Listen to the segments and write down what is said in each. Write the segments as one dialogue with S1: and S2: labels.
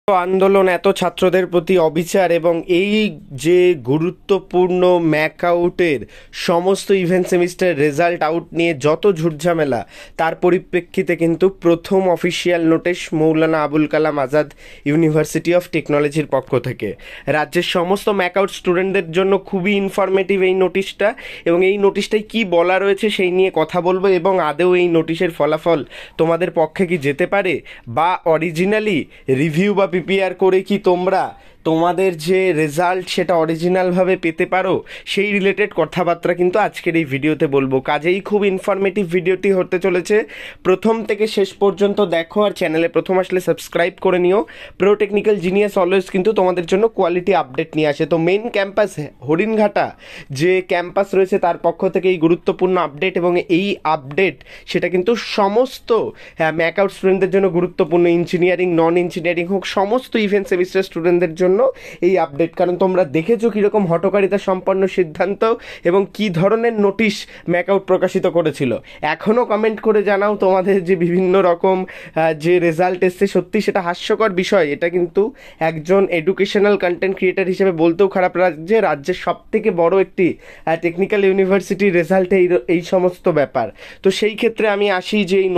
S1: আন্দোলন, এত ছাত্রদের প্রতি অবিচার এবং এই যে গুরুত্বপূর্ণ ম্যাকআউটের সমস্ত ইভেন্ট সেমিস্টার রেজাল্ট আউট নিয়ে যত ঝুটঝামেলা, তার পরিপ্রেক্ষিতে কিন্তু প্রথম official notice Maulana Abul Kalam Azad university of টেকনোলজির পক্ষ থেকে রাজ্যের সমস্ত ম্যাকআউট স্টুডেন্টদের জন্য খুবই ইনফরমেটিভ এই নোটিশটা। এবং এই নোটিশটায় কি বলা রয়েছে সেই নিয়ে কথা বলবো, এবং আদৌ এই নোটিশের ফলাফল তোমাদের পক্ষে কি যেতে পারে, বা অরিজিনালি রিভিউ বা পিপিআর করে কি তোমরা তোমাদের যে রেজাল্ট সেটা অরিজিনালভাবে পেতে পারো, সেই রিলেটেড কথাবার্তা কিন্তু আজকের এই ভিডিওতে বলবো। কাজেই খুব ইনফরমেটিভ ভিডিওটি হতে চলেছে, প্রথম থেকে শেষ পর্যন্ত দেখো। আর চ্যানেলে প্রথম আসলে সাবস্ক্রাইব করে নিও। প্রো টেকনিক্যাল জিনিয়াস অলওয়েজ কিন্তু তোমাদের জন্য কোয়ালিটি আপডেট নিয়ে আসে। তো মেইন ক্যাম্পাস হরিণঘাটা যে ক্যাম্পাস রয়েছে তার পক্ষ থেকে এই গুরুত্বপূর্ণ আপডেট, এবং এই আপডেট সেটা কিন্তু সমস্ত ম্যাকআউট স্টুডেন্টদের জন্য গুরুত্বপূর্ণ, ইঞ্জিনিয়ারিং নন ইঞ্জিনিয়ারিং হোক, সমস্ত ইভেন্ট সেমিস্টার স্টুডেন্টদের জন্য এই আপডেট। কারণ তোমরা দেখেছো কিরকম হঠকারিতা সম্পন্ন সিদ্ধান্ত এবং কি ধরনের নোটিশ ম্যাকআউট প্রকাশিত করেছিল। এখনও কমেন্ট করে জানাও তোমাদের যে বিভিন্ন রকম যে রেজাল্ট এসছে, সত্যি সেটা হাস্যকর বিষয়। এটা কিন্তু একজন এডুকেশনাল কন্টেন্ট ক্রিয়েটার হিসেবে বলতেও খারাপ লাগছে, রাজ্যের সব থেকে বড় একটি টেকনিক্যাল ইউনিভার্সিটির রেজাল্টে এই সমস্ত ব্যাপার। তো সেই ক্ষেত্রে আমি আসি যে এই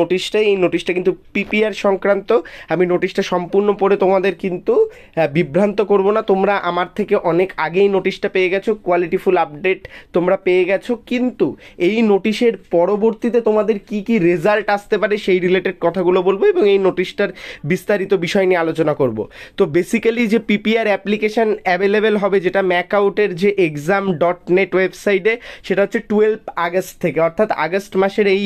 S1: নোটিশটা কিন্তু পিপিআর সংক্রান্ত। আমি নোটিশটা সম্পূর্ণ পড়ে তোমাদের কিন্তু বিভ্রান্ত করবো না। তোমরা আমার থেকে অনেক আগেই নোটিশটা পেয়ে গেছো, কোয়ালিটিফুল আপডেট তোমরা পেয়ে গেছো, কিন্তু এই নোটিশের পরবর্তীতে তোমাদের কি কি রেজাল্ট আসতে পারে সেই রিলেটেড কথাগুলো বলবো, এবং এই নোটিশটার বিস্তারিত বিষয় নিয়ে আলোচনা করব। তো বেসিক্যালি যে পিপিআর অ্যাপ্লিকেশান অ্যাভেলেবেল হবে, যেটা ম্যাকআউটের যে exam.net ওয়েবসাইটে, সেটা হচ্ছে 12 আগস্ট থেকে, অর্থাৎ আগস্ট মাসের এই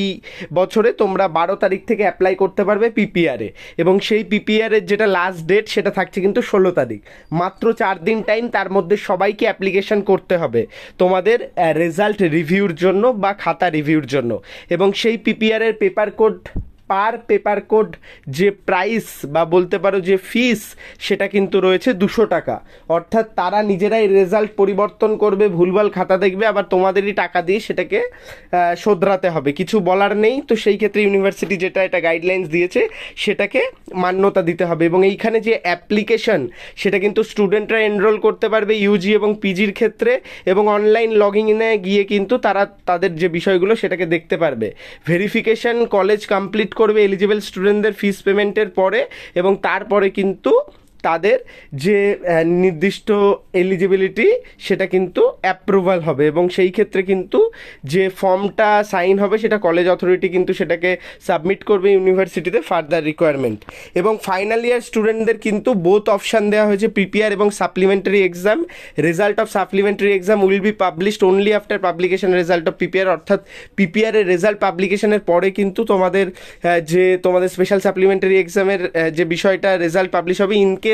S1: বছরে তোমরা 12 তারিখ থেকে অ্যাপ্লাই করতে পারবে পিপিআরে। এবং সেই পিপিআরের যেটা লাস্ট ডেট সেটা থাকছে কিন্তু 16 তারিখ। মাত্র 4 দিন টাইম, তার মধ্যে সবাইকে অ্যাপ্লিকেশন করতে হবে তোমাদের রেজাল্ট রিভিউর জন্য বা খাতা রিভিউর জন্য। এবং সেই পিপিআরের পেপার কোড যে প্রাইস বা বলতে পারো যে ফিস, সেটা কিন্তু রয়েছে 200 টাকা। অর্থাৎ তারা নিজেরাই রেজাল্ট পরিবর্তন করবে, ভুলভাল খাতা দেখবে, আবার তোমাদেরই টাকা দিয়ে সেটাকে শোধরাতে হবে, কিছু বলার নেই। তো সেই ক্ষেত্রে ইউনিভার্সিটি যেটা এটা গাইডলাইন্স দিয়েছে সেটাকে মান্যতা দিতে হবে। এবং এইখানে যে অ্যাপ্লিকেশন সেটা কিন্তু স্টুডেন্টরা এনরোল করতে পারবে ইউজি এবং পিজির ক্ষেত্রে, এবং অনলাইন লগইন ইনে গিয়ে কিন্তু তারা তাদের যে বিষয়গুলো সেটাকে দেখতে পারবে। ভেরিফিকেশন কলেজ কমপ্লিট করবে এলিজিবল স্টুডেন্টদের ফিস পেমেন্টের পরে, এবং তারপরে কিন্তু তাদের যে নির্দিষ্ট এলিজিবিলিটি সেটা কিন্তু অ্যাপ্রুভাল হবে। এবং সেই ক্ষেত্রে কিন্তু যে ফর্মটা সাইন হবে সেটা কলেজ অথরিটি কিন্তু সেটাকে সাবমিট করবে ইউনিভার্সিটিতে ফার্দার রিকোয়ারমেন্ট। এবং ফাইনাল ইয়ার স্টুডেন্টদের কিন্তু বোথ অপশান দেওয়া হয়েছে, পিপিআর এবং supplementary exam. Result of supplementary exam will be published only after publication result of PPR. অর্থাৎ পিপিআরের রেজাল্ট পাবলিকেশনের পরে কিন্তু তোমাদের তোমাদের স্পেশাল সাপ্লিমেন্টারি এক্সামের যে বিষয়টা রেজাল্ট পাবলিশ হবে। In case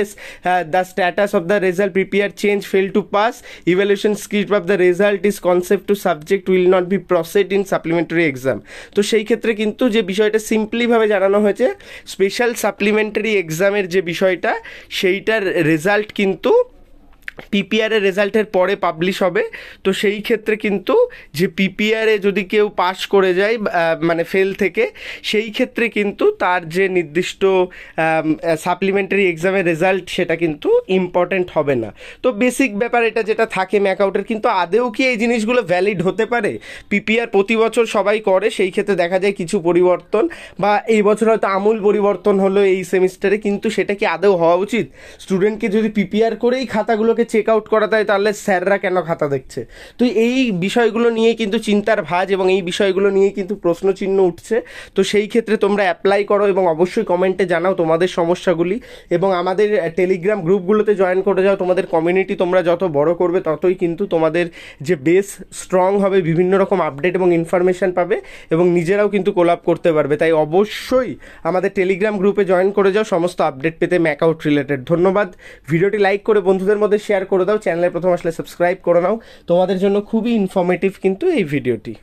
S1: the status of the result prepare change fail to pass, evaluation script of the result is concept to subject will not be proceed in supplementary exam। তো সেই ক্ষেত্রে কিন্তু যে বিষয়টা সিম্পলিভাবে জানানো হয়েছে, স্পেশাল সাপ্লিমেন্টারি এক্সামের যে বিষয়টা সেইটার রেজাল্ট কিন্তু পিপিআরের রেজাল্টের পরে পাবলিশ হবে। তো সেই ক্ষেত্রে কিন্তু যে পিপিআরে যদি কেউ পাস করে যায় মানে ফেল থেকে, সেই ক্ষেত্রে কিন্তু তার যে নির্দিষ্ট সাপ্লিমেন্টারি এক্সামের রেজাল্ট সেটা কিন্তু ইম্পর্ট্যান্ট হবে না। তো বেসিক ব্যাপার এটা যেটা থাকে ম্যাকআউটের, কিন্তু আদেও কি এই জিনিসগুলো ভ্যালিড হতে পারে? পিপিআর প্রতি বছর সবাই করে, সেই ক্ষেত্রে দেখা যায় কিছু পরিবর্তন, বা এই বছর হয়তো আমূল পরিবর্তন হলো এই সেমিস্টারে, কিন্তু সেটা কি আদেও হওয়া উচিত? স্টুডেন্টকে যদি পিপিআর করেই খাতাগুলোকে চেক আউট করা যায়, তাহলে স্যাররা কেন খাতা দেখছে? তো এই বিষয়গুলো নিয়ে কিন্তু চিন্তার ভাঁজ, এবং এই বিষয়গুলো নিয়ে কিন্তু প্রশ্নচিহ্ন উঠছে। তো সেই ক্ষেত্রে তোমরা অ্যাপ্লাই করো, এবং অবশ্যই কমেন্টে জানাও তোমাদের সমস্যাগুলি, এবং আমাদের টেলিগ্রাম গ্রুপগুলোতে জয়েন করে যাও। তোমাদের কমিউনিটি তোমরা যত বড় করবে ততই কিন্তু তোমাদের যে বেস স্ট্রং হবে, বিভিন্ন রকম আপডেট এবং ইনফরমেশান পাবে, এবং নিজেরাও কিন্তু কোলাপ করতে পারবে। তাই অবশ্যই আমাদের টেলিগ্রাম গ্রুপে জয়েন করে যাও সমস্ত আপডেট পেতে ম্যাকআউট রিলেটেড। ধন্যবাদ। ভিডিওটি লাইক করে বন্ধুদের মধ্যে শেয়ার করে দাও, চ্যানেলে প্রথম আসলে সাবস্ক্রাইব করে নাও। তোমাদের জন্য খুবই ইনফরমেটিভ কিন্তু এই ভিডিওটি।